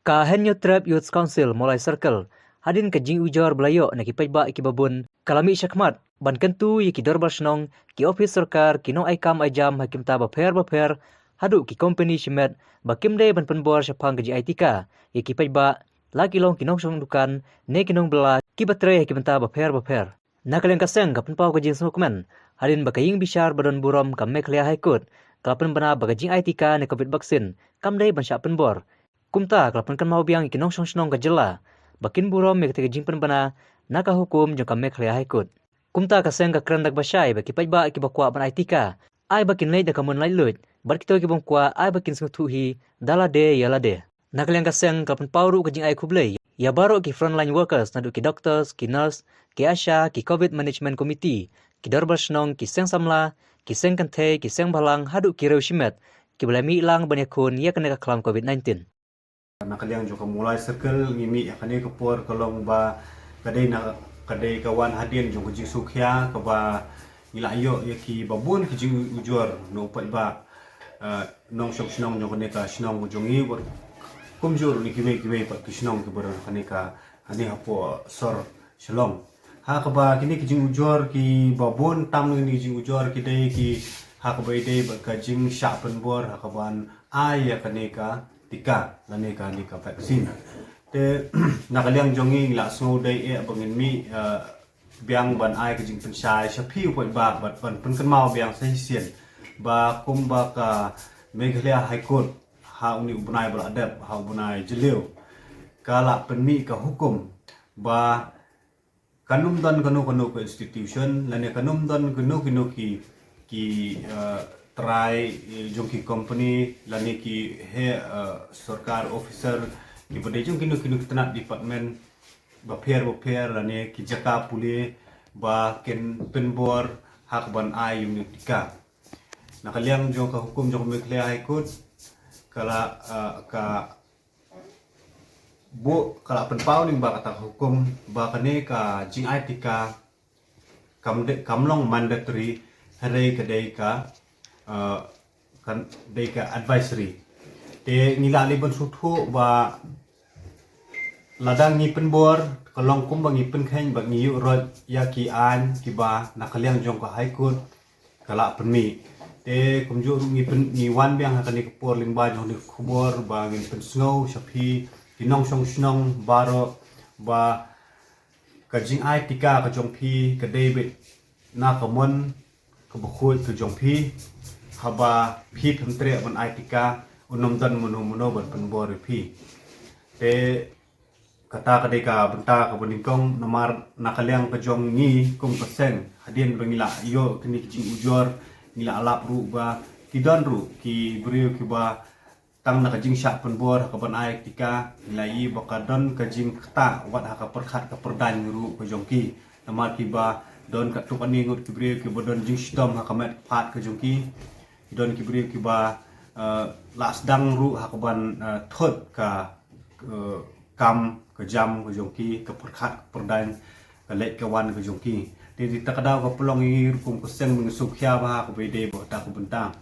Ka Henyo Trap Youth Council mulai circle. Hadin ke jing ujar belayok nak kipai ba ki babun. Kalami syakmat. Ban kentu ye ki dorbar senong ki ofis sarkar ki no ai kam ai jam hakim ta baper. Hadu ki company shimet bakim de ban penbor syapang ke ITK. Ye kipai ba lagi long ki nong song dukan ne ki nong bela ki batre hakim ta baper. Nakaleng kaseng ka penpau ke jing smokmen. Hadin bakaying bishar badon burom kam meklia haikut. Kalapan bana bagajing ITK ne COVID vaksin. Kam de ban syak penbor. Kumta kalapan kan mau biang ikinong song ka jela. Bakin burom mek tege jingpen bana naka hukum jong kamek lea haikut. Kumta kaseng ka krendak basyai baki pajba ki bakwa ban aitika. Ai bakin lei da kamun lai lut. Bar kito ki bongkwa ai bakin sengtuhi dala de yala de. Nakaliang kaseng kalapan pauru ka jing ai kublei. Ya baro ki frontline workers nadu ki doctors, ki nurse, ki asha, ki COVID management committee, ki dorbar senong, ki seng samla, ki seng kante, ki seng balang hadu ki reu shimet. Ki belami ilang banyakun ya kena kelam COVID-19. Nakaliang juga mulai circle ngimi akane kepor kolong ba kadai kawan hadin jong jing sukhya ka ba ila yo yaki babun ki jing ujor no pat ba nong shop snong jong ne ka snong jongi bor kumjur ni kiwe pat ki snong ki bor kane ka ani hapo sor shalom ha ka ba kini ki jing ujor ki babun tam ni jing ujor ki dai ki ha ka ba dai ba ka jing sha pen bor ha ka ban ai ya kane ka tika lani ka vaksin te nakaliang jongi la so dai bangin mi biang ban ai ka jing pensai shapi poi ba ban pen kan mau biang sai sien ba kum ba ka Meghalaya High Court ha uni ubnai bal adab ha ubnai jeleu kala pen mi ka hukum ba kanum dan kanu ke institution lani kanum dan kanu ki try jongki company lani ki he sarkar officer ki bade jong kinu tanat department baper lani ki jaka puli ba ken penbor hak ban ai unitika nakaliang jong ka hukum jong Meghalaya High Court kala kala penpau ning ba kata hukum ba kane ka jing ITK kamlong mandatory hari kedai ka kan deka advisory te ngila liban suthu ba ladang ni penbor kolong kum bangi penkheng bangi rot ya ki an ki ba nakaliang jong ka high court kala penmi te kumju ni wan biang hakani kapor ling ba jong ni khubor ba ngin pen snow shapi kinong snong baro ba kajing ai tika ka jong phi ka david na kamon ka bukhut ka jong phi haba phi pemtre ban ITK unom dan mono ban penbor phi te kata kadai ka benta ka boningkong nomar nakaliang ka jong ni kum persen hadin bangila yo kini kijing ujor ngila alap ru ba kidon ru ki brio ki ba tang na kajing syak penbor ka ban ITK ngilai bakadon kajing kata wat ha ka perkhat ka perdan ru ka jong ki nomar ki ba don ka tuk ani ngut ki brio ki bodon jing stom ha ka met phat ka jong ki don kibri kiba las dang ru hakaban thot ka kam ke jam ke jongki ke perkhat perdan ke lek ke wan ke jongki di takadaw ka pelong i kum kuseng mengesuk khya ba ka bede bo ta ku bentang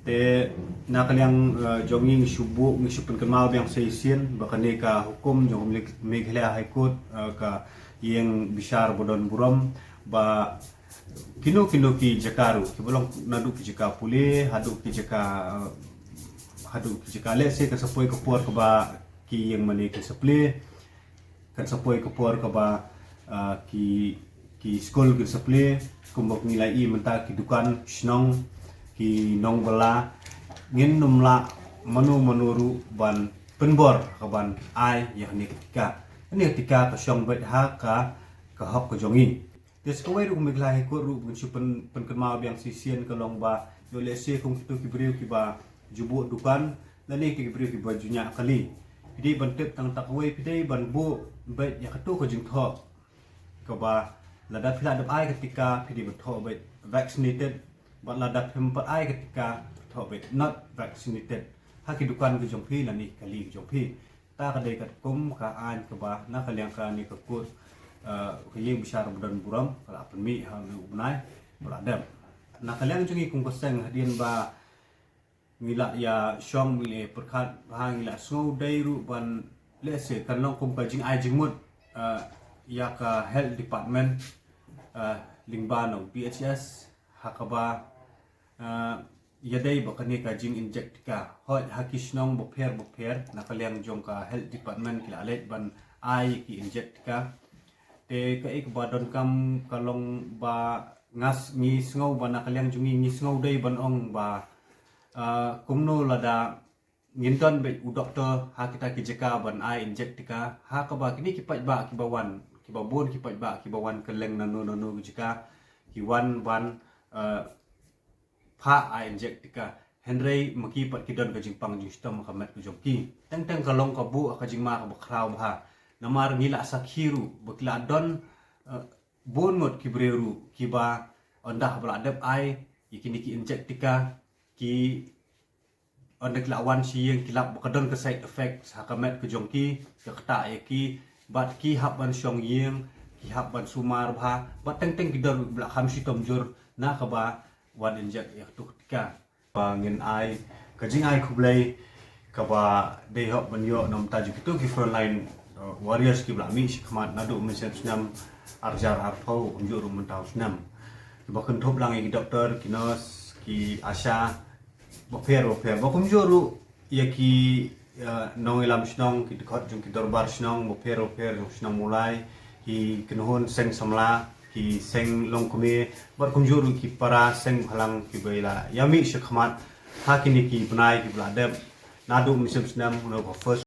te nakaliang jongi subu ngisupen kemal yang seisien bakane ka hukum jong Meghalaya High Court ka yang bishar bodon burom ba kino ki jakaru kibolong nadu ki jaka puli hadu ki jaka lese ka sapoi ka por ka ba ki yang mani ka saple kan sapoi ka por ka ba ki school ki saple kumbok nilai i menta ki dukan snong ki nong bala ngin numla manuru ban penbor ka ban ai yang ni ketika ka syong bet ha ka hok ka jongi des kawai ru Meghalaya High Court ru bunsupen penkenmal biang sisian kalong ba yo lese kung kitu kibriu ki ba jubu dukan lani ki kibriu ki ba junya kali pidi bantet tang takwai pidi ban bu bet ya katu ko jing tho ka ba lada phila dap ai ketika pidi betho bet vaccinated ba lada pempat ai ketika tho bet not vaccinated haki dukan ke jongpi lani kali jongpi ta kadai kat kum ka an ka ba na kaliang ka ni ka kut kayeng besar dan buram kala penmi hal ubnai beladam nakaliang jungi kung koseng hadin ba ngila ya syong mile perkhat hang ngila sngau dai ru ban le se kan long kum ka jing ai jing mut ya ka health department lingba no PHS hakaba ya dai ba kan ka jing inject ka hoi hakisnong bo pher nakaliang jong ka health department kila let ban ai ki inject ka te ka ik ba don kam kalong ba ngas ngi sngau ba nakaliang jungi ngi sngau dai ban ong ba kumno lada nginton be u doktor ha kita ki jeka ban ai inject tika ha ka ba kini ki pat ba ki bawan ki babon ki pat ba ki bawan keleng nanu jeka ki wan pha ai inject tika henry maki pat ki don ka jingpang jing stom kamet ku jongki teng kalong ka bu ka jingma ka bakraw ha namar ngila sakhiru bakla don bon ngot ki breru ki ba ondah bla adep ai ikini ki inject tika ki onek lawan si yang kilap bakadon ke side effect hakamet ke jongki ke kata ki bat ki haban syong yeng ki haban sumar bha bat teng kidor bla kham si tomjur na ka ba wan inject ya tu tika bangin ai ka jing ai khublai ka ba de hop ban yo nom ta jitu ki frontline warriors ki bla mi khmat nadu mesem snam arjar arpau unjur mentau snam ba kun thop lang ki doktor ki nurse ki asha boper bokum joru ya ki nong ilam snong ki dekat jung ki dorbar snong boper jung snong mulai ki kenohon seng samla ki seng long kume bar kum joru ki para seng halang ki baila yami shkhmat hakini ki bunai ki bladem nadu misem snam no first